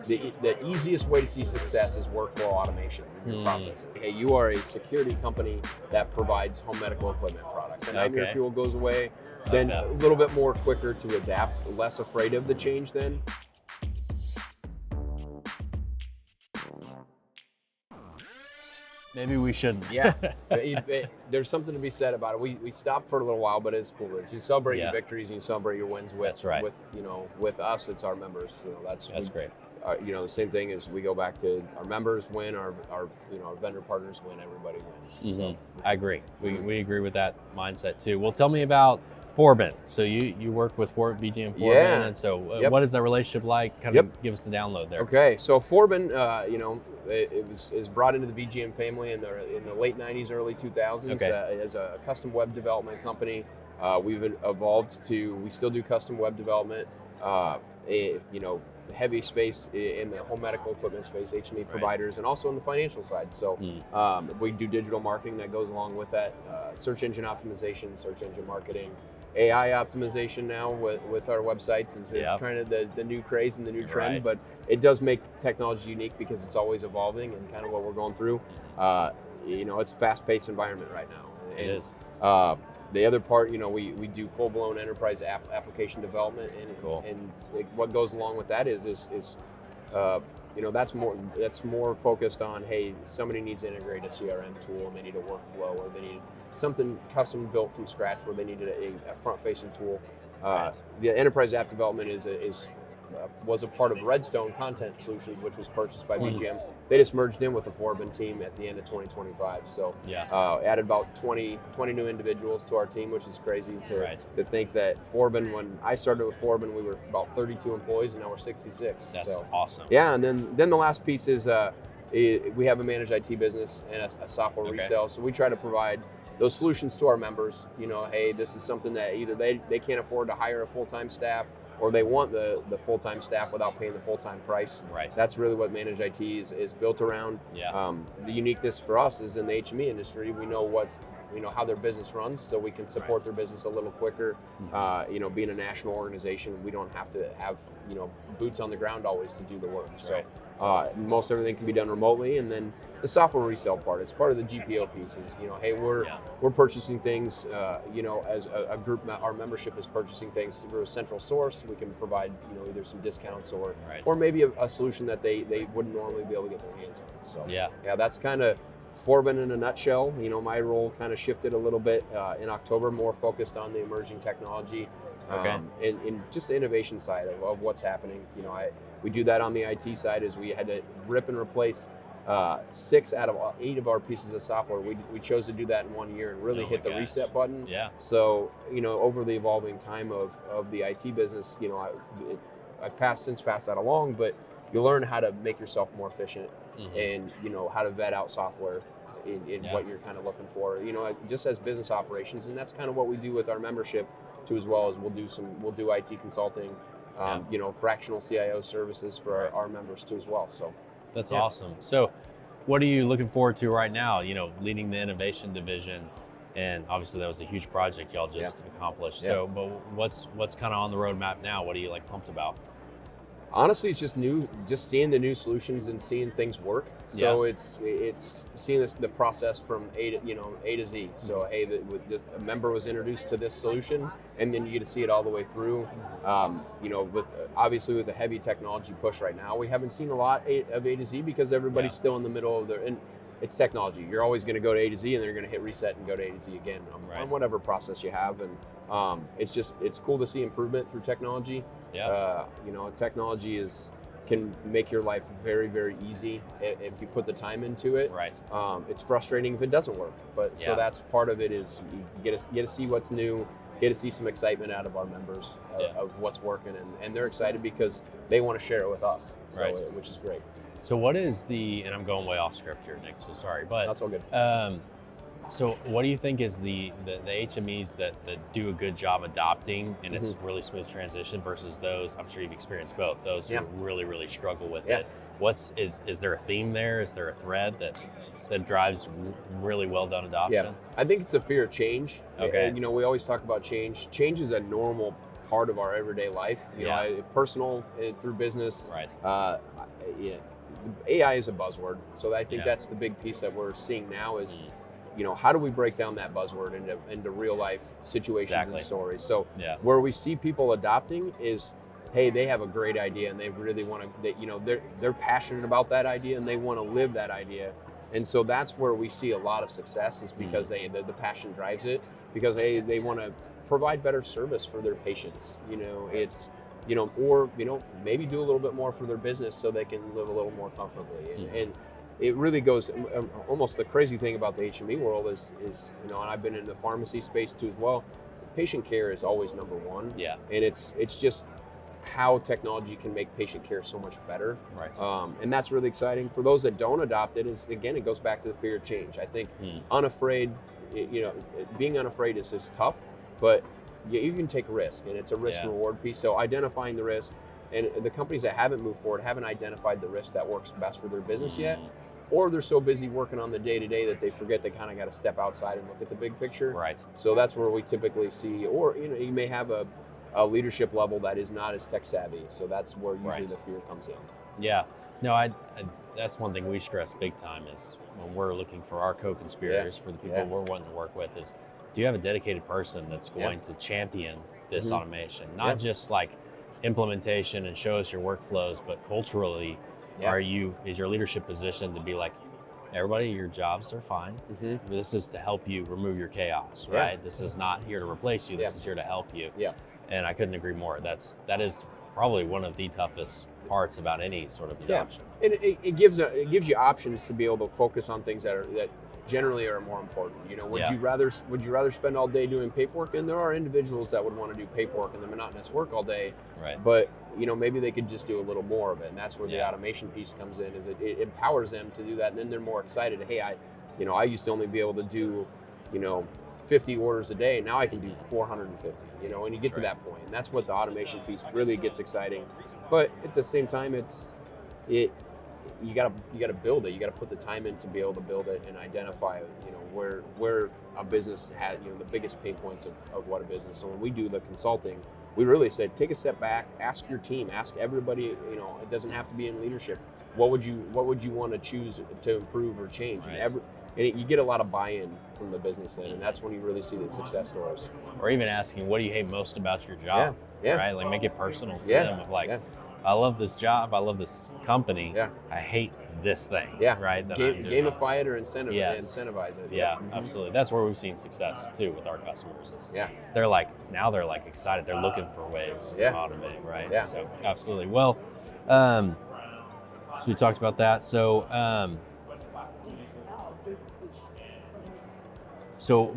the easiest way to see success is workflow automation in your processes. Hey, you are a security company that provides home medical equipment products. And then your fuel goes away, then a little bit more quicker to adapt, less afraid of the change then. Maybe we shouldn't. Yeah, there's something to be said about it. We stopped for a little while, but it's cool. You celebrate your victories and you celebrate your wins with. That's right. With us, it's our members. That's great. The same thing is we go back to our members win, our vendor partners win, everybody wins. So, I agree. We agree with that mindset too. Well, tell me about Forbin. So you work with VGM Forbin, and so what is that relationship like? Kind of give us the download there. Okay, so Forbin, it was brought into the VGM family in the late 90s, early 2000s as a custom web development company. We've evolved we still do custom web development, heavy space in the home medical equipment space, HME providers, and also on the financial side. So we do digital marketing that goes along with that, search engine optimization, search engine marketing, AI optimization now with our websites is kind of the new craze and the new trend, but it does make technology unique because it's always evolving and kind of what we're going through. It's a fast-paced environment right now. It is. The other part, we do full-blown enterprise application development, and what goes along with that is that's more focused on, hey, somebody needs to integrate a CRM tool and they need a workflow, or they need something custom built from scratch where they needed a front-facing tool. The enterprise app development was a part of Redstone Content Solutions, which was purchased by VGM. They just merged in with the Forbin team at the end of 2025. So added about 20 new individuals to our team, which is crazy to think that Forbin, when I started with Forbin, we were about 32 employees, and now we're 66. That's awesome. Yeah, and then the last piece is we have a managed IT business and a software resale. So we try to provide those solutions to our members. Hey, this is something that either they can't afford to hire a full-time staff, or they want the full-time staff without paying the full-time price. That's really what managed IT is built around. The uniqueness for us is in the HME industry, we know how their business runs, so we can support their business a little quicker. Being a national organization, we don't have to have boots on the ground always to do the work. So most everything can be done remotely, and then the software resale part, it's part of the GPO pieces. Hey, we're purchasing things. As a group, our membership is purchasing things through a central source. We can provide either some discounts or maybe a solution that they wouldn't normally be able to get their hands on. So that's kind of Forbin in a nutshell. My role kind of shifted a little bit in October, more focused on the emerging technology and just the innovation side of what's happening. We do that on the IT side, as we had to rip and replace 6 out of 8 of our pieces of software. We chose to do that in 1 year and really hit the reset button. So over the evolving time of the IT business, I've since passed that along, but you learn how to make yourself more efficient and how to vet out software in what you're kind of looking for, just as business operations. And that's kind of what we do with our membership too, as well as we'll do IT consulting, fractional CIO services for our members too as well. So that's awesome. So what are you looking forward to right now? Leading the innovation division, and obviously that was a huge project y'all just accomplished. So, but what's kind of on the roadmap now? What are you pumped about? Honestly, it's just seeing the new solutions and seeing things work. So it's seeing the process from A to Z. So hey, a member was introduced to this solution, and then you get to see it all the way through. Obviously with a heavy technology push right now, we haven't seen a lot of A to Z because everybody's still in the middle of and it's technology. You're always going to go to A to Z, and then you're going to hit reset and go to A to Z again on whatever process you have. And it's cool to see improvement through technology. Technology can make your life very, very easy if you put the time into it. It's frustrating if it doesn't work, but so that's part of it. Is you get to see what's new, get to see some excitement out of our members of what's working, and they're excited because they want to share it with us. Which is great. So what is and I'm going way off script here, Nick, so sorry, but that's all good. So what do you think is the HMEs that do a good job adopting and it's really smooth transition versus those, I'm sure you've experienced both, those who really, really struggle with it? Is there a theme there? Is there a thread that drives really well done adoption? I think it's a fear of change. We always talk about change. Change is a normal part of our everyday life, personal through business. yeah, AI is a buzzword. So I think that's the big piece that we're seeing now is, how do we break down that buzzword into real life situations and stories? So where we see people adopting is, hey, they have a great idea and they really want to, they're passionate about that idea and they want to live that idea. And so that's where we see a lot of success is because the passion drives it, because they want to provide better service for their patients. It's, or maybe do a little bit more for their business so they can live a little more comfortably. And it really goes, almost the crazy thing about the HME world is, and I've been in the pharmacy space too as well, patient care is always number one. Yeah. And it's just how technology can make patient care so much better. Right. And that's really exciting. For those that don't adopt it, it goes back to the fear of change. I think unafraid, being unafraid is just tough, but you can take a risk, and it's a risk reward piece. So identifying the risk, and the companies that haven't moved forward haven't identified the risk that works best for their business yet, or they're so busy working on the day-to-day that they forget they kind of got to step outside and look at the big picture. Right. So that's where we typically see, or you may have a leadership level that is not as tech savvy. So that's where usually the fear comes in. Yeah. No, I that's one thing we stress big time is when we're looking for our co-conspirators, for the people we're wanting to work with, is do you have a dedicated person that's going to champion this automation? Not just like implementation and show us your workflows, but culturally, is your leadership position to be like, everybody, your jobs are fine. This is to help you remove your chaos, right? This is not here to replace you. This is here to help you. Yeah. And I couldn't agree more. That is probably one of the toughest parts about any sort of adoption. And it gives you options to be able to focus on things that generally are more important. Would you rather spend all day doing paperwork? And there are individuals that would want to do paperwork and the monotonous work all day. Right. But maybe they could just do a little more of it, and that's where the automation piece comes in. Is it empowers them to do that, and then they're more excited. Hey, I used to only be able to do 50 orders a day. Now I can do 450. And you get to that point, and that's what the automation piece really gets exciting. But at the same time, you gotta build it. You gotta put the time in to be able to build it and identify, where a business has, the biggest pain points of what a business. So when we do the consulting, we really say, take a step back, ask your team, ask everybody. It doesn't have to be in leadership. What would you want to choose to improve or change? Right. And you get a lot of buy-in from the business then, and that's when you really see the success stories. Or even asking, what do you hate most about your job? Yeah. Right? Like make it personal to them of like, I love this job, I love this company, I hate this thing. Yeah. Right? Gamify it or incentivize it. Yeah, absolutely. That's where we've seen success too with our customers. They're like excited. They're looking for ways to automate, right? Yeah. So absolutely. Well, so we talked about that. So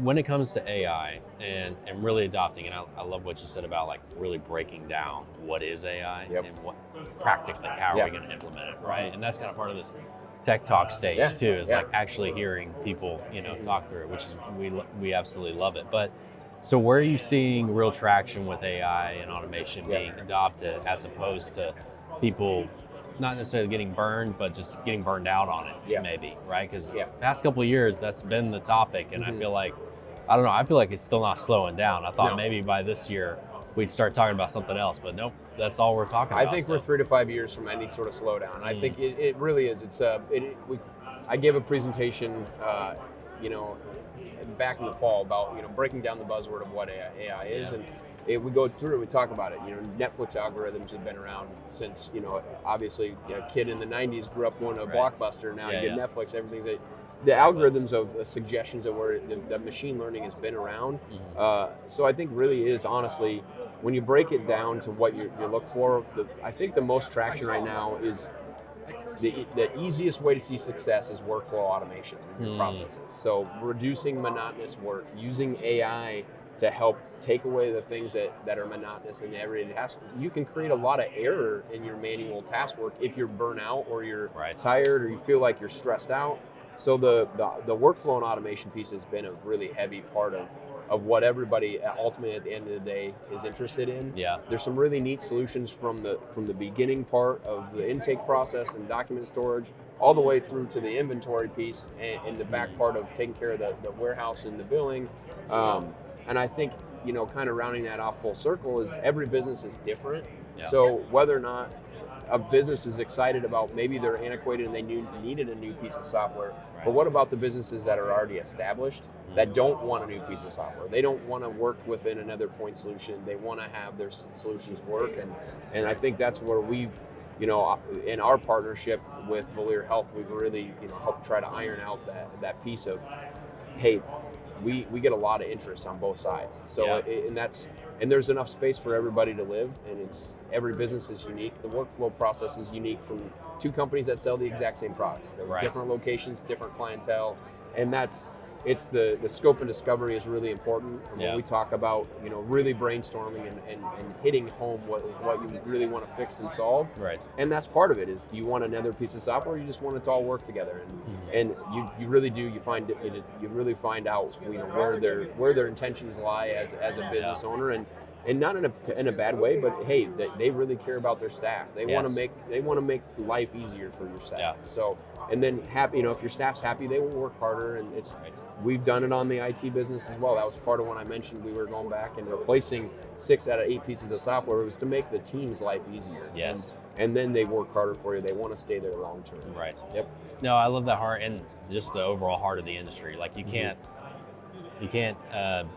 when it comes to AI and really adopting, and I love what you said about like really breaking down what is AI and what practically, how are we going to implement it, right? And that's kind of part of this tech talk stage too, is like actually hearing people, talk through it, which is, we absolutely love it. But so where are you seeing real traction with AI and automation being adopted as opposed to people not necessarily getting burned, but just getting burned out on it, maybe, right? Because past couple of years, that's been the topic, and I feel like, I feel like it's still not slowing down. I thought maybe by this year we'd start talking about something else, but nope, that's all we're talking about. I think we're 3 to 5 years from any sort of slowdown. I think it really is. I gave a presentation, back in the fall about breaking down the buzzword of what AI is, and we go through it, we talk about it. Netflix algorithms have been around since, obviously, a kid in the 90s grew up going to a Blockbuster. Now you get Netflix, everything's the algorithms of the suggestions of where the machine learning has been around. So I think really is, honestly, when you break it down to what you look for, I think the most traction right now is the easiest way to see success is workflow automation in processes. So reducing monotonous work, using AI to help take away the things that are monotonous and everyday tasks. You can create a lot of error in your manual task work if you're burnt out or you're tired or you feel like you're stressed out. So the workflow and automation piece has been a really heavy part of what everybody ultimately at the end of the day is interested in. Yeah. There's some really neat solutions from the beginning part of the intake process and document storage all the way through to the inventory piece and the back part of taking care of the warehouse and the billing. And I think, kind of rounding that off full circle is every business is different. Yeah. So whether or not a business is excited about, maybe they're antiquated and they needed a new piece of software. Right. But what about the businesses that are already established that don't want a new piece of software? They don't want to work within another point solution. They want to have their solutions work. And I think that's where we've, in our partnership with Valier Health, we've really, helped try to iron out that piece of, hey, we get a lot of interest on both sides. So, and there's enough space for everybody to live, and every business is unique. The workflow process is unique from two companies that sell the exact same product. They're different locations, different clientele, and it's the scope and discovery is really important. And when we talk about, really brainstorming and hitting home what you really want to fix and solve. Right. And that's part of it is, do you want another piece of software, or you just want it to all work together? And you really do, you really find out, where their intentions lie as a business owner, and not in a bad way, but hey, they really care about their staff. They want to make life easier for your staff. Yeah. So, and then happy, if your staff's happy, they will work harder. And we've done it on the IT business as well. That was part of when I mentioned we were going back and replacing 6 out of 8 pieces of software. It was to make the team's life easier. Yes. And then they work harder for you. They want to stay there long term. Right. Yep. No, I love that heart and just the overall heart of the industry. Like you can't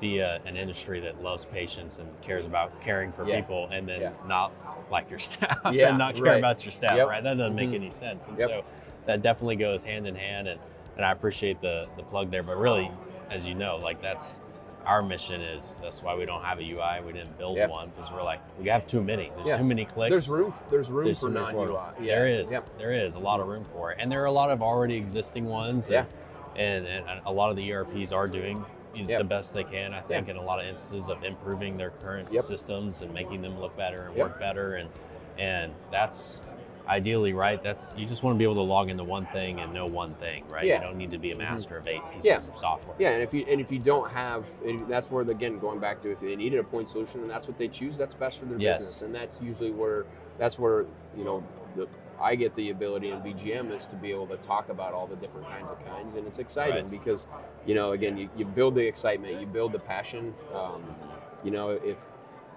be an industry that loves patients and cares about caring for people and then not like your staff and not care about your staff, right? That doesn't make any sense. And so that definitely goes hand in hand, and I appreciate the plug there. But really, as you know, like that's our mission that's why we don't have a UI. We didn't build one because we're like, we have too many. There's too many clicks. There's room for non-UI. There is a lot of room for it. And there are a lot of already existing ones. And a lot of the ERPs are doing the best they can, I think, in a lot of instances of improving their current systems and making them look better and work better. And that's ideally, right? You just want to be able to log into one thing and know one thing, right? You don't need to be a master of 8 pieces of software. Yeah, and if you don't have, that's where, again, going back to, if they needed a point solution and that's what they choose, that's best for their business. And that's usually where I get the ability in VGM is to be able to talk about all the different kinds, and it's exciting because, again, you build the excitement, you build the passion.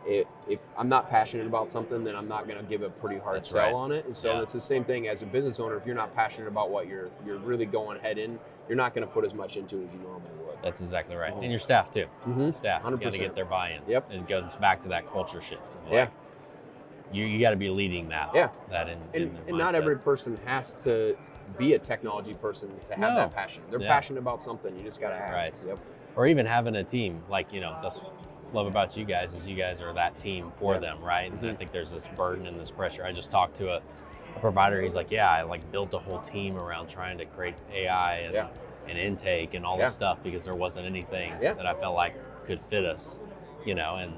If I'm not passionate about something, then I'm not going to give a pretty hard sell on it. And so it's the same thing as a business owner. If you're not passionate about what you're really going head in, you're not going to put as much into it as you normally would. That's exactly right. And your staff too. Staff, 100%. You got to get their buy-in. Yep. And it goes back to that culture shift. You got to be leading that. That in and not every person has to be a technology person to have that passion. They're passionate about something. You just got to ask. Right. Or even having a team. Like, that's what I love about you guys is you guys are that team for them, right? And I think there's this burden and this pressure. I just talked to a provider. He's like, I built a whole team around trying to create AI and intake and all this stuff because there wasn't anything that I felt like could fit us, and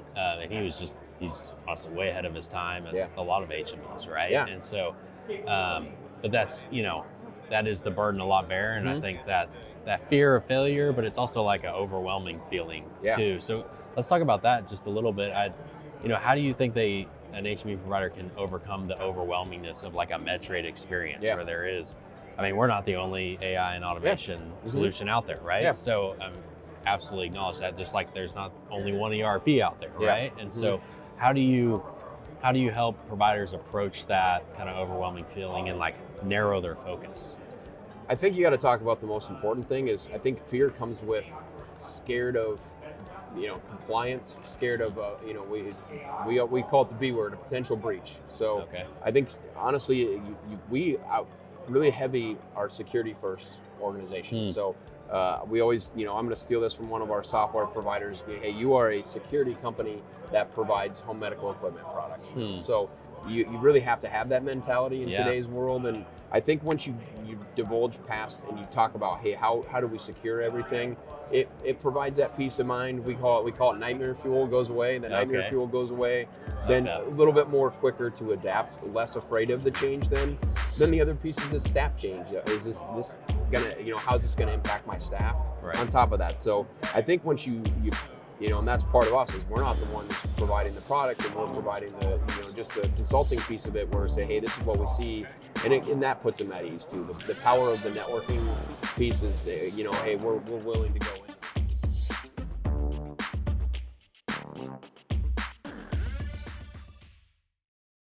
he's honestly way ahead of his time and a lot of HMEs, right? And so, but that's, that is the burden a lot bear. And I think that fear of failure, but it's also like an overwhelming feeling too. So let's talk about that just a little bit. How do you think an HME provider can overcome the overwhelmingness of like a Medtrade experience where there is, we're not the only AI and automation solution out there, right? So absolutely acknowledge that, just like there's not only one ERP out there, right? And so how do you help providers approach that kind of overwhelming feeling and like narrow their focus? I think you got to talk about the most important thing is, I think fear comes with scared of, compliance, scared of, we call it the B word, a potential breach. So I think honestly, we really heavy our security first organization. So we always, I'm going to steal this from one of our software providers. Hey, you are a security company that provides home medical equipment products. So you really have to have that mentality in today's world. And I think once you divulge past and you talk about, hey, how do we secure everything? It provides that peace of mind. We call it nightmare fuel goes away. The nightmare fuel goes away. Then a little bit more quicker to adapt, less afraid of the change. Then the other piece is the staff change. Is this gonna, how's this gonna impact my staff? On top of that, so I think once you and that's part of us is we're not the ones providing the product, and we're providing the just the consulting piece of it, where we say, hey, this is what we see, and that puts them at ease too. The power of the networking piece is, hey, we're willing to go in.